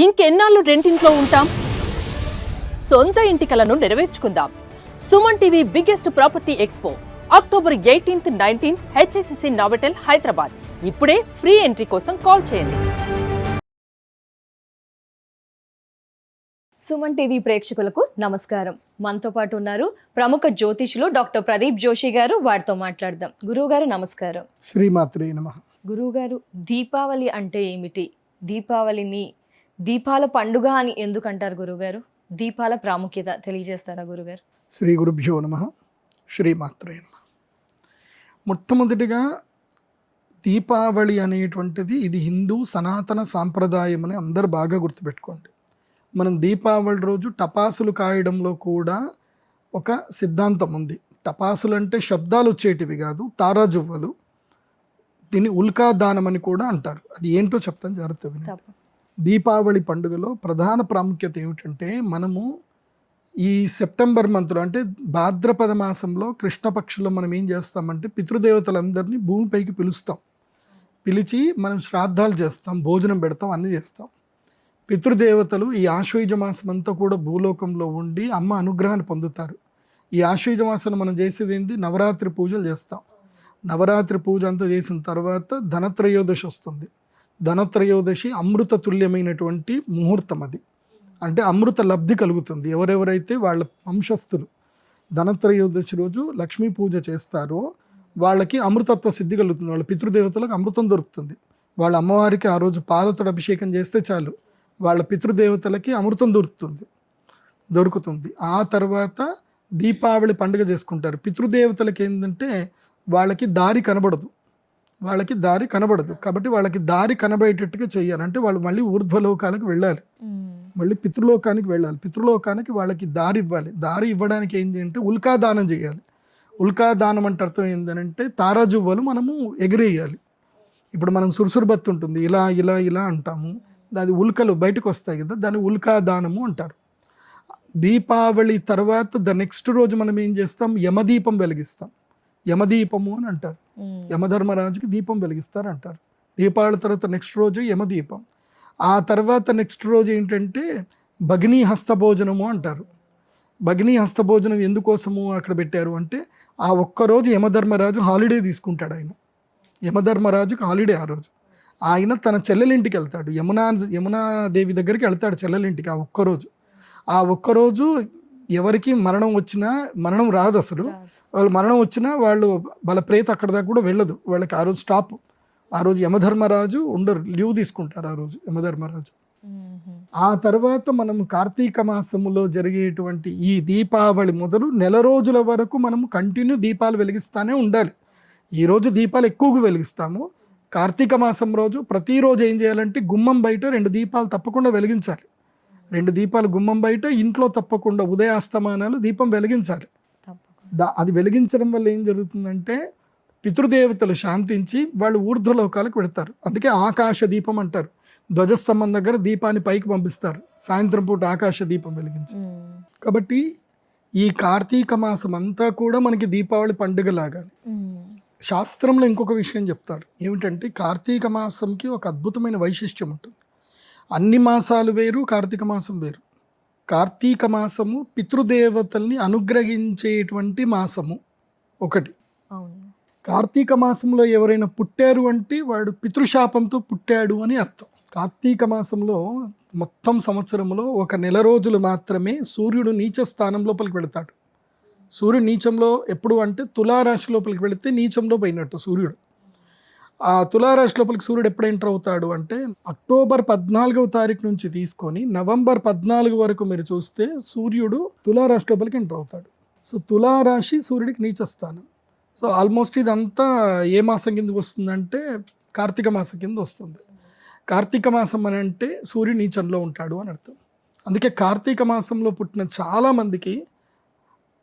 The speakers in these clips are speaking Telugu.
ఇంకెన్నాళ్ళు రెంటింట్లో ఉంటాం? సొంత ఇంటి కలను నెరవేర్చుకుందాం. Suman TV biggest property expo October 18th, 19th HSCC Novotel Hyderabad. ఇప్పుడే ఫ్రీ ఎంట్రీ కోసం కాల్ చేయండి. సుమన్ టీవీ ప్రేక్షకులకు నమస్కారం. మనతో పాటు ఉన్నారు ప్రముఖ జ్యోతిషులు డాక్టర్ ప్రదీప్ జోషి గారు. వారితో మాట్లాడదాం. గురువు గారు నమస్కారం. శ్రీమాత్రే నమః. గురువు గారు, దీపావళి అంటే ఏమిటి? దీపావళిని దీపాల పండుగ అని ఎందుకు అంటారు గురుగారు? దీపాల ప్రాముఖ్యత తెలియజేస్తారా గురుగారు? శ్రీ గురుభ్యో నమః. శ్రీమాత్రే నమః. మొట్టమొదటిగా దీపావళి అనేటువంటిది ఇది హిందూ సనాతన సాంప్రదాయం అని అందరు బాగా గుర్తుపెట్టుకోండి. మనం దీపావళి రోజు టపాసులు కాయడంలో కూడా ఒక సిద్ధాంతం ఉంది. టపాసులు అంటే శబ్దాలు వచ్చేటివి కాదు, తారాజువ్వలు. దీన్ని ఉల్కా దానం అని కూడా అంటారు. అది ఏంటో చెప్తాను, జాగ్రత్త వినండి. దీపావళి పండుగలో ప్రధాన ప్రాముఖ్యత ఏమిటంటే, మనము ఈ సెప్టెంబర్ మంత్లో అంటే భాద్రపద మాసంలో కృష్ణపక్షంలో మనం ఏం చేస్తామంటే పితృదేవతలందరినీ భూమిపైకి పిలుస్తాం. పిలిచి మనం శ్రాద్ధాలు చేస్తాం, భోజనం పెడతాం, అన్నీ చేస్తాం. పితృదేవతలు ఈ ఆశ్వయుజ మాసం అంతా కూడా భూలోకంలో ఉండి అమ్మ అనుగ్రహాన్ని పొందుతారు. ఈ ఆశ్వయుజ మాసంలో మనం చేసేది ఏంటి? నవరాత్రి పూజలు చేస్తాం. నవరాత్రి పూజ అంతా చేసిన తర్వాత ధనత్రయోదశి వస్తుంది. ధనత్రయోదశి అమృత తుల్యమైనటువంటి ముహూర్తం. అది అంటే అమృత లబ్ధి కలుగుతుంది ఎవరెవరైతే వాళ్ళ వంశస్థులు ధనత్రయోదశి రోజు లక్ష్మీ పూజ చేస్తారో వాళ్ళకి అమృతత్వ సిద్ధి కలుగుతుంది. వాళ్ళ పితృదేవతలకు అమృతం దొరుకుతుంది. వాళ్ళ అమ్మవారికి ఆ రోజు పాలతో అభిషేకం చేస్తే చాలు, వాళ్ళ పితృదేవతలకి అమృతం దొరుకుతుంది. ఆ తర్వాత దీపావళి పండుగ చేసుకుంటారు. పితృదేవతలకి ఏంటంటే వాళ్ళకి దారి కనబడదు కాబట్టి వాళ్ళకి దారి కనబడేటట్టుగా చేయాలి. అంటే వాళ్ళు మళ్ళీ ఊర్ధ్వలోకాలకు వెళ్ళాలి, మళ్ళీ పితృలోకానికి వెళ్ళాలి. పితృలోకానికి వాళ్ళకి దారి ఇవ్వాలి. దారి ఇవ్వడానికి ఏంటి అంటే ఉల్కాదానం చేయాలి. ఉల్కాదానం అంటే అర్థం ఏంటంటే తారాజువ్వలు మనము ఎగిరేయాలి. ఇప్పుడు మనం సురుసురుబత్తి ఉంటుంది, ఇలా ఇలా ఇలా అంటాము, అది ఉల్కలు బయటకు వస్తాయి కదా, దాన్ని ఉల్కాదానము అంటారు. దీపావళి తర్వాత నెక్స్ట్ రోజు మనం ఏం చేస్తాం? యమదీపం వెలిగిస్తాం. యమదీపము అని అంటారు. యమధర్మరాజుకి దీపం వెలిగిస్తారు అంటారు. దీపావళి తర్వాత నెక్స్ట్ రోజు యమదీపం. ఆ తర్వాత నెక్స్ట్ రోజు ఏంటంటే భగినీ హస్తభోజనము అంటారు. భగినీ హస్తభోజనం ఎందుకోసము అక్కడ పెట్టారు అంటే, ఆ ఒక్కరోజు యమధర్మరాజు హాలిడే తీసుకుంటాడు. యమధర్మరాజుకి హాలిడే ఆ రోజు. ఆయన తన చెల్లెలింటికి వెళ్తాడు, యమునాదేవి దగ్గరికి వెళ్తాడు చెల్లెలింటికి. ఆ ఒక్కరోజు ఎవరికి మరణం రాదు అసలు. వాళ్ళు మరణం వచ్చినా వాళ్ళ ప్రేత అక్కడ దాకా కూడా వెళ్ళదు. వాళ్ళకి ఆ రోజు స్టాప్. ఆ రోజు యమధర్మరాజు లీవ్ తీసుకుంటారు ఆ రోజు యమధర్మరాజు. ఆ తర్వాత మనం కార్తీక మాసములో జరిగేటువంటి ఈ దీపావళి మొదలు నెల రోజుల వరకు మనము కంటిన్యూ దీపాలు వెలిగిస్తూనే ఉండాలి. ఈరోజు దీపాలు ఎక్కువగా వెలిగిస్తాము. కార్తీక మాసం రోజు ప్రతిరోజు ఏం చేయాలంటే గుమ్మం బయట 2 దీపాలు తప్పకుండా వెలిగించాలి. 2 దీపాలు గుమ్మం బయట, ఇంట్లో తప్పకుండా ఉదయాస్తమానాలు దీపం వెలిగించాలి. అది వెలిగించడం వల్ల ఏం జరుగుతుందంటే పితృదేవతలు శాంతించి వాళ్ళు ఊర్ధ్వలోకాలకు వెళతారు. అందుకే ఆకాశ దీపం అంటారు. ధ్వజస్తంభం దగ్గర దీపాన్ని పైకి పంపిస్తారు సాయంత్రం పూట ఆకాశ దీపం వెలిగించి. కాబట్టి ఈ కార్తీక మాసం అంతా కూడా మనకి దీపావళి పండుగ లాగానే. శాస్త్రంలో ఇంకొక విషయం చెప్తారు ఏమిటంటే, కార్తీక మాసంకి ఒక అద్భుతమైన వైశిష్ట్యం ఉంటుంది. అన్ని మాసాలు వేరు, కార్తీక మాసం వేరు. కార్తీక మాసము పితృదేవతల్ని అనుగ్రహించేటువంటి మాసము ఒకటి. కార్తీక మాసంలో ఎవరైనా పుట్టారు అంటే వాడు పితృశాపంతో పుట్టాడు అని అర్థం. కార్తీక మాసంలో మొత్తం సంవత్సరంలో ఒక నెల రోజులు మాత్రమే సూర్యుడు నీచ స్థానం లోపలికి వెళతాడు. సూర్యుడు నీచంలో ఎప్పుడు అంటే తులారాశి లోపలికి వెళితే నీచంలో పోయినట్టు సూర్యుడు. ఆ తులారాశి లోపలికి సూర్యుడు ఎప్పుడు ఎంటర్ అవుతాడు అంటే అక్టోబర్ 14వ తారీఖు నుంచి తీసుకొని నవంబర్ 14 వరకు మీరు చూస్తే సూర్యుడు తులారాశి లోపలికి ఎంటర్ అవుతాడు. సో తులారాశి సూర్యుడికి నీచ స్థానం. సో ఆల్మోస్ట్ ఇదంతా ఏ మాసం కిందకి వస్తుందంటే కార్తీక మాసం కింద వస్తుంది. కార్తీక మాసం అని అంటే సూర్యుడు నీచంలో ఉంటాడు అని అర్థం. అందుకే కార్తీక మాసంలో పుట్టిన చాలామందికి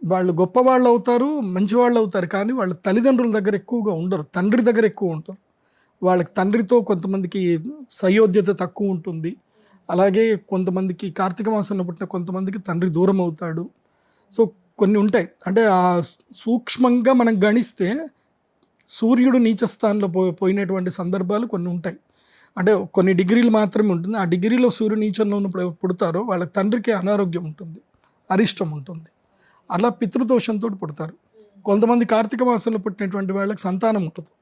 వాళ్ళు గొప్పవాళ్ళు అవుతారు, మంచివాళ్ళు అవుతారు, కానీ వాళ్ళ తల్లిదండ్రుల దగ్గర ఎక్కువగా ఉండరు, తండ్రి దగ్గర ఎక్కువ ఉంటారు. వాళ్ళకి తండ్రితో కొంతమందికి సయోధ్యత తక్కువ ఉంటుంది. అలాగే కొంతమందికి కార్తీక మాసంలో పుట్టిన కొంతమందికి తండ్రి దూరం అవుతాడు. సో కొన్ని ఉంటాయి. అంటే ఆ సూక్ష్మంగా మనం గణిస్తే సూర్యుడు నీచ స్థానంలో పోయినటువంటి సందర్భాలు కొన్ని ఉంటాయి. అంటే కొన్ని డిగ్రీలు మాత్రమే ఉంటుంది. ఆ డిగ్రీలో సూర్యుడు నీచంలో ఉన్నప్పుడు ఎవరు పుడతారో వాళ్ళ తండ్రికి అనారోగ్యం ఉంటుంది, అరిష్టం ఉంటుంది. అలా పితృదోషంతో పుడతారు. కొంతమంది కార్తీక మాసంలో పుట్టినటువంటి వాళ్ళకి సంతానం ఉంటుంది.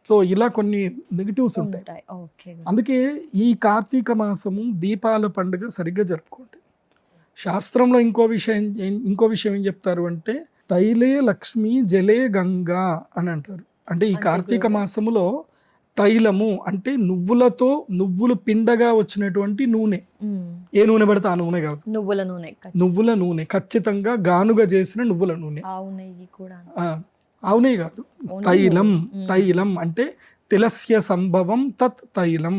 సో ఇలా కొన్ని నెగిటివ్స్ ఉంటాయి. ఓకే. అందుకే ఈ కార్తీక మాసము దీపాల పండుగ సరిగ్గా జరుపుకోండి. శాస్త్రంలో ఇంకో విషయం ఏం చెప్తారు అంటే తైలే లక్ష్మి జలే గంగా అని అంటారు. అంటే ఈ కార్తీక మాసములో తైలము అంటే నువ్వులు పిండగా వచ్చినటువంటి నూనె. ఏ నూనె పడితే ఆ నూనె కాదు, నువ్వుల నూనె, ఖచ్చితంగా గానుగా చేసిన నువ్వుల నూనె. ఆవు నెయ్యి కాదు, తైలం అంటే తిలస్య సంభవం తత్ తైలం.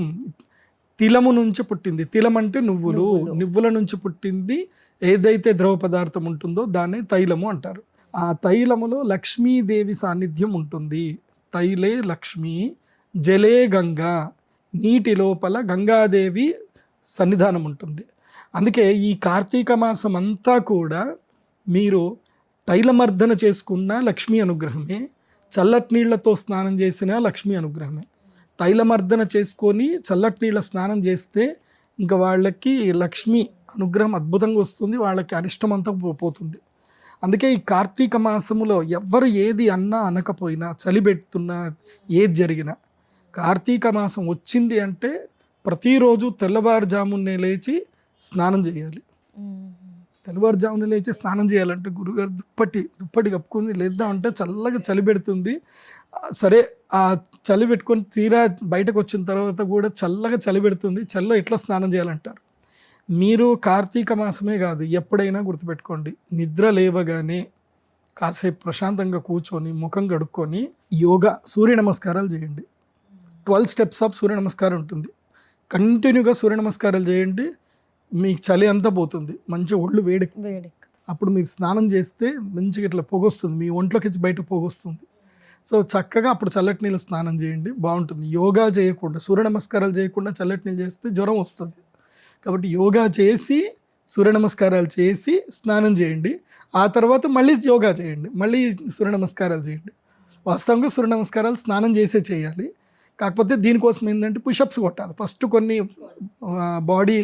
తిలము నుంచి పుట్టింది. తిలం అంటే నువ్వుల నుంచి పుట్టింది ఏదైతే ద్రవ పదార్థం ఉంటుందో దాన్నే తైలము అంటారు. ఆ తైలములో లక్ష్మీదేవి సాన్నిధ్యం ఉంటుంది. తైలే లక్ష్మి జలే గంగా, నీటి లోపల గంగాదేవి సన్నిధానం ఉంటుంది. అందుకే ఈ కార్తీక మాసం అంతా కూడా మీరు తైలమర్దన చేసుకున్న లక్ష్మీ అనుగ్రహమే, చల్లటి నీళ్లతో స్నానం చేసిన లక్ష్మీ అనుగ్రహమే. తైలమర్దన చేసుకొని చల్లటి నీళ్ళ స్నానం చేస్తే ఇంకా వాళ్ళకి లక్ష్మీ అనుగ్రహం అద్భుతంగా వస్తుంది, వాళ్ళకి అరిష్టం అంతా పోతుంది. అందుకే ఈ కార్తీక మాసములో ఎవ్వరు ఏది అన్నా అనకపోయినా, చలి పెడుతున్నా, ఏది జరిగినా, కార్తీక మాసం వచ్చింది అంటే ప్రతిరోజు తెల్లవారుజామునే లేచి స్నానం చేయాలి. తెల్లవారుజామున లేచి స్నానం చేయాలంటే గురుగారు దుప్పటి కప్పుకొని లేద్దామంటే చల్లగా చలి పెడుతుంది. సరే, ఆ చలి పెట్టుకొని తీరా బయటకు వచ్చిన తర్వాత కూడా చల్లగా చలి పెడుతుంది, చలిలో ఎట్లా స్నానం చేయాలంటారు. మీరు కార్తీక మాసమే కాదు, ఎప్పుడైనా గుర్తుపెట్టుకోండి, నిద్ర లేవగానే కాసేపు ప్రశాంతంగా కూర్చొని ముఖం కడుక్కొని యోగా, సూర్య నమస్కారాలు చేయండి. 12 స్టెప్స్ ఆఫ్ సూర్య నమస్కారం ఉంటుంది. కంటిన్యూగా సూర్య నమస్కారాలు చేయండి, మీకు చలి అంతా పోతుంది, మంచి ఒళ్ళు వేడి. అప్పుడు మీరు స్నానం చేస్తే మంచిగా ఇట్లా పొగొస్తుంది, మీ ఒంట్లోకి బయట పొగొస్తుంది. సో చక్కగా అప్పుడు చల్లటి నీళ్ళు స్నానం చేయండి, బాగుంటుంది. యోగా చేయకుండా, సూర్య నమస్కారాలు చేయకుండా చల్లటి నీళ్ళు చేస్తే జ్వరం వస్తుంది. కాబట్టి యోగా చేసి సూర్య నమస్కారాలు చేసి స్నానం చేయండి. ఆ తర్వాత మళ్ళీ యోగా చేయండి, మళ్ళీ సూర్య నమస్కారాలు చేయండి. వాస్తవంగా సూర్య నమస్కారాలు స్నానం చేసే చేయాలి. కాకపోతే దీనికోసం ఏంటంటే పుషప్స్ కొట్టాలి. ఫస్ట్ కొన్ని బాడీ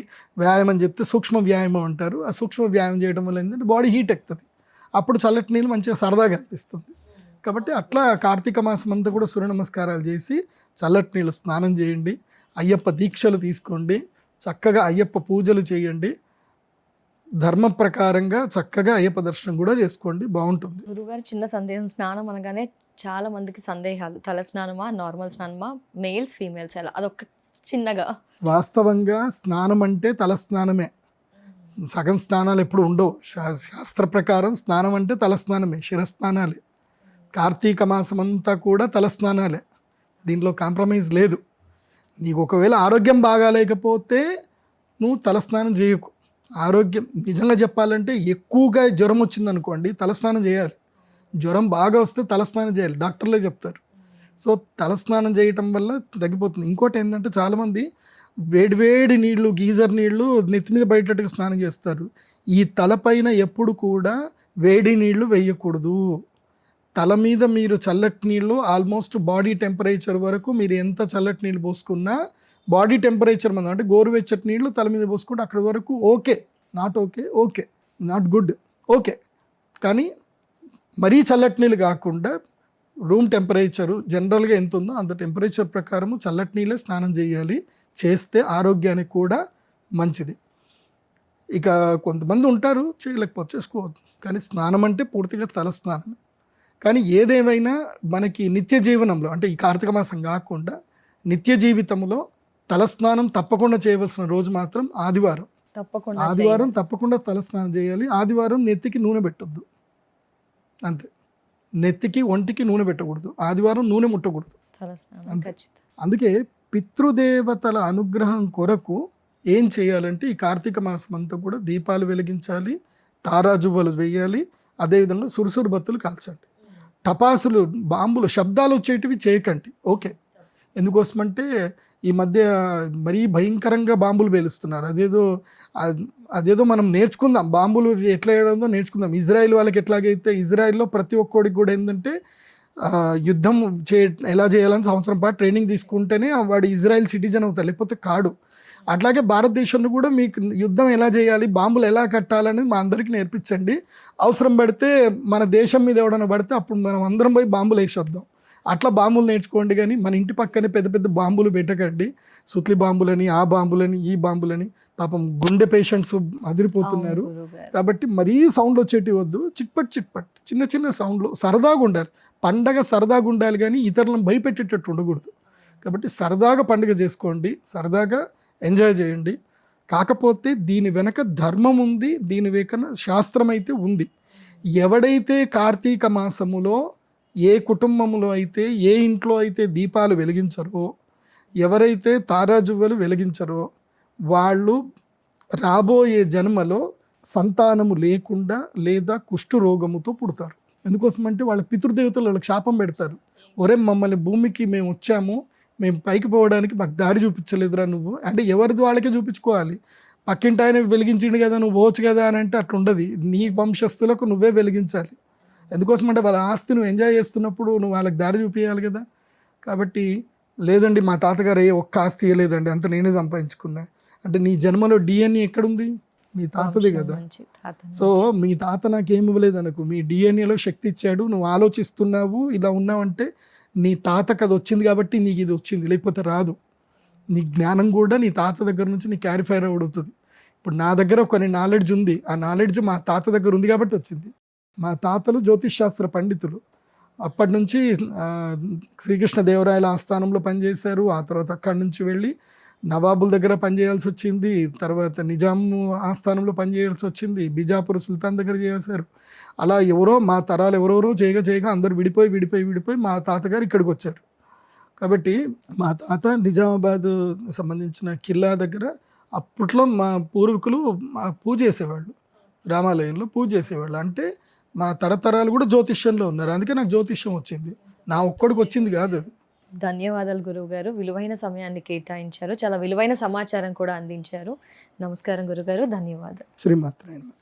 వ్యాయామం అని చెప్తే సూక్ష్మ వ్యాయామం అంటారు. ఆ సూక్ష్మ వ్యాయామం చేయడం వల్ల ఏంటంటే బాడీ హీట్ ఎక్కుతుంది, అప్పుడు చల్లటి నీళ్ళు మంచిగా సరదాగా అనిపిస్తుంది. కాబట్టి అట్లా కార్తీక మాసం అంతా కూడా సూర్య నమస్కారాలు చేసి చల్లటి నీళ్ళు స్నానం చేయండి. అయ్యప్ప దీక్షలు తీసుకోండి, చక్కగా అయ్యప్ప పూజలు చేయండి, ధర్మ ప్రకారంగా చక్కగా అయ్యప్ప దర్శనం కూడా చేసుకోండి, బాగుంటుంది. గురుగారు, చిన్న సందేహం. స్నానం అనగానే చాలా మందికి సందేహాలు, తల స్నానమా, నార్మల్ స్నానమా, మేల్స్ ఫీమేల్స్ ఎలా, అదొక చిన్నగా. వాస్తవంగా స్నానం అంటే తల స్నానమే, సగం స్నానాలు ఎప్పుడు ఉండవు. శాస్త్ర ప్రకారం స్నానం అంటే తల స్నానమే, శిరస్నానాలే. కార్తీక మాసం అంతా కూడా తల స్నానాలే, దీనిలో కాంప్రమైజ్ లేదు. నీకు ఒకవేళ ఆరోగ్యం బాగాలేకపోతే నువ్వు తలస్నానం చేయకు. ఆరోగ్యం నిజంగా చెప్పాలంటే ఎక్కువగా జ్వరం వచ్చిందనుకోండి తలస్నానం చేయాలి. జ్వరం బాగా వస్తే తలస్నానం చేయాలి, డాక్టర్లే చెప్తారు. సో తలస్నానం చేయటం వల్ల తగ్గిపోతుంది. ఇంకోటి ఏంటంటే చాలామంది వేడివేడి నీళ్లు, గీజర్ నీళ్లు నెత్తి మీద బయటట్టుగా స్నానం చేస్తారు. ఈ తలపైన ఎప్పుడు కూడా వేడి నీళ్లు వేయకూడదు. తల మీద మీరు చల్లటి నీళ్ళు ఆల్మోస్ట్ బాడీ టెంపరేచర్ వరకు మీరు ఎంత చల్లటి నీళ్ళు పోసుకున్నా బాడీ టెంపరేచర్ మీద, అంటే గోరువెచ్చటి నీళ్ళు తల మీద పోసుకుంటే అక్కడి వరకు ఓకే, నాట్ గుడ్, ఓకే. కానీ మరీ చల్లటి నీళ్ళు కాకుండా రూమ్ టెంపరేచరు జనరల్గా ఎంత ఉందో అంత టెంపరేచర్ ప్రకారము చల్లటి నీళ్ళే స్నానం చేయాలి. చేస్తే ఆరోగ్యానికి కూడా మంచిది. ఇక కొంతమంది ఉంటారు చేయలేకపోతే చేసుకోవద్దు, కానీ స్నానం అంటే పూర్తిగా తల స్నానమే. కానీ ఏదేమైనా మనకి నిత్య జీవనంలో, అంటే ఈ కార్తీక మాసం కాకుండా నిత్య జీవితంలో తలస్నానం తప్పకుండా చేయవలసిన రోజు మాత్రం ఆదివారం. ఆదివారం తప్పకుండా తలస్నానం చేయాలి. ఆదివారం నెత్తికి నూనె పెట్టొద్దు, అంతే. నెత్తికి ఒంటికి నూనె పెట్టకూడదు, ఆదివారం నూనె ముట్టకూడదు, అంతే. అందుకే పితృదేవతల అనుగ్రహం కొరకు ఏం చేయాలంటే ఈ కార్తీక మాసం అంతా కూడా దీపాలు వెలిగించాలి, తారాజువ్వలు వేయాలి, అదేవిధంగా సురుసురు బత్తులు కాల్చండి. టపాసులు, బాంబులు, శబ్దాలు వచ్చేటివి చేయకండి, ఓకే. ఎందుకోసమంటే ఈ మధ్య మరీ భయంకరంగా బాంబులు పేలుస్తున్నారు. అదేదో మనం నేర్చుకుందాం, బాంబులు ఎట్లా వేయడంతో నేర్చుకుందాం. ఇజ్రాయిల్ వాళ్ళకి ఎట్లాగైతే ఇజ్రాయిల్లో ప్రతి ఒక్కడికి కూడా ఏంటంటే యుద్ధం ఎలా చేయాలని సంవత్సరం పాటు ట్రైనింగ్ తీసుకుంటేనే వాడు ఇజ్రాయెల్ సిటిజన్ అవుతాడు, లేకపోతే కాడు. అట్లాగే భారతదేశంలో కూడా మీకు యుద్ధం ఎలా చేయాలి, బాంబులు ఎలా కట్టాలని మా అందరికీ నేర్పించండి. అవసరం పడితే మన దేశం మీద ఎవడన్నా పడితే అప్పుడు మనం అందరం పోయి బాంబులు వేసేద్దాం. అట్లా బాంబులు నేర్చుకోండి, కానీ మన ఇంటి పక్కనే పెద్ద పెద్ద బాంబులు పెట్టకండి. సుత్లి బాంబులని, ఆ బాంబులని, ఈ బాంబులని. పాపం గుండె పేషెంట్స్ అదిరిపోతున్నారు. కాబట్టి మరీ సౌండ్ వచ్చేటివి వద్దు. చిట్పట్ చిట్పట్ చిన్న చిన్న సౌండ్లు సరదాగా ఉండాలి. పండగ సరదాగా ఉండాలి, కానీ ఇతరులను భయపెట్టేటట్టు ఉండకూడదు. కాబట్టి సరదాగా పండుగ చేసుకోండి, సరదాగా ఎంజాయ్ చేయండి. కాకపోతే దీని వెనక ధర్మం ఉంది, దీని వెనక శాస్త్రం అయితే ఉంది. ఎవడైతే కార్తీక మాసములో ఏ కుటుంబంలో అయితే, ఏ ఇంట్లో అయితే దీపాలు వెలిగించరో, ఎవరైతే తారాజువ్వలు వెలిగించరో, వాళ్ళు రాబోయే జన్మలో సంతానము లేకుండా లేదా కుష్టు రోగముతో పుడతారు. ఎందుకోసమంటే వాళ్ళ పితృదేవతలు వాళ్ళకి శాపం పెడతారు. ఒరే, మమ్మల్ని భూమికి మేము వచ్చాము, మేము పైకి పోవడానికి మాకు దారి చూపించలేదురా నువ్వు. అంటే ఎవరిది వాళ్ళకే చూపించుకోవాలి. పక్కింటి ఆయన వెలిగించిండు కదా, నువ్వు పోవచ్చు కదా అని అంటే అట్లుండదు. నీ వంశస్థులకు నువ్వే వెలిగించాలి. ఎందుకోసం అంటే వాళ్ళ ఆస్తి నువ్వు ఎంజాయ్ చేస్తున్నప్పుడు నువ్వు వాళ్ళకి దారి చూపించాలి కదా. కాబట్టి లేదండి మా తాతగారు ఒక్క ఆస్తి ఇవ్వలేదండి, అంత నేనే సంపాదించుకున్నా అంటే నీ జన్మలో డిఎన్ఏ ఎక్కడుంది? మీ తాతదే కదా. సో మీ తాత నాకేమి ఇవ్వలేదు అనుకో, మీ డిఎన్ఏలో శక్తి ఇచ్చాడు, నువ్వు ఆలోచిస్తున్నావు, ఇలా ఉన్నావంటే నీ తాతకు అది వచ్చింది కాబట్టి నీకు ఇది వచ్చింది, లేకపోతే రాదు. నీ జ్ఞానం కూడా నీ తాత దగ్గర నుంచి నీ క్యారిఫైర్ అవుతుంది. ఇప్పుడు నా దగ్గర కొన్ని నాలెడ్జ్ ఉంది, ఆ నాలెడ్జ్ మా తాత దగ్గర ఉంది కాబట్టి వచ్చింది. మా తాతలు జ్యోతిష్ శాస్త్ర పండితులు. అప్పటి నుంచి శ్రీకృష్ణదేవరాయల ఆస్థానంలో పనిచేశారు. ఆ తర్వాత అక్కడి నుంచి వెళ్ళి నవాబుల దగ్గర పనిచేయాల్సి వచ్చింది. తర్వాత నిజాం ఆస్థానంలో పనిచేయాల్సి వచ్చింది. బిజాపూర్ సుల్తాన్ దగ్గర చేశారు. అలా మా తరాలు ఎవరెవరో చేయగా అందరూ విడిపోయి మా తాతగారు ఇక్కడికి వచ్చారు. కాబట్టి మా తాత నిజామాబాద్ సంబంధించిన కిల్లా దగ్గర అప్పట్లో మా పూర్వీకులు పూజ చేసేవాళ్ళు, రామాలయంలో పూజ చేసేవాళ్ళు. అంటే మా తరతరాలు కూడా జ్యోతిష్యంలో ఉన్నారు. అందుకే నాకు జ్యోతిష్యం వచ్చింది, నా ఒక్కడికి వచ్చింది కాదు అది. ధన్యవాదాలు గురువు గారు, విలువైన సమయాన్ని కేటాయించారు, చాలా విలువైన సమాచారం కూడా అందించారు. నమస్కారం గురుగారు, ధన్యవాదాలు. శ్రీమాత్రే నమః.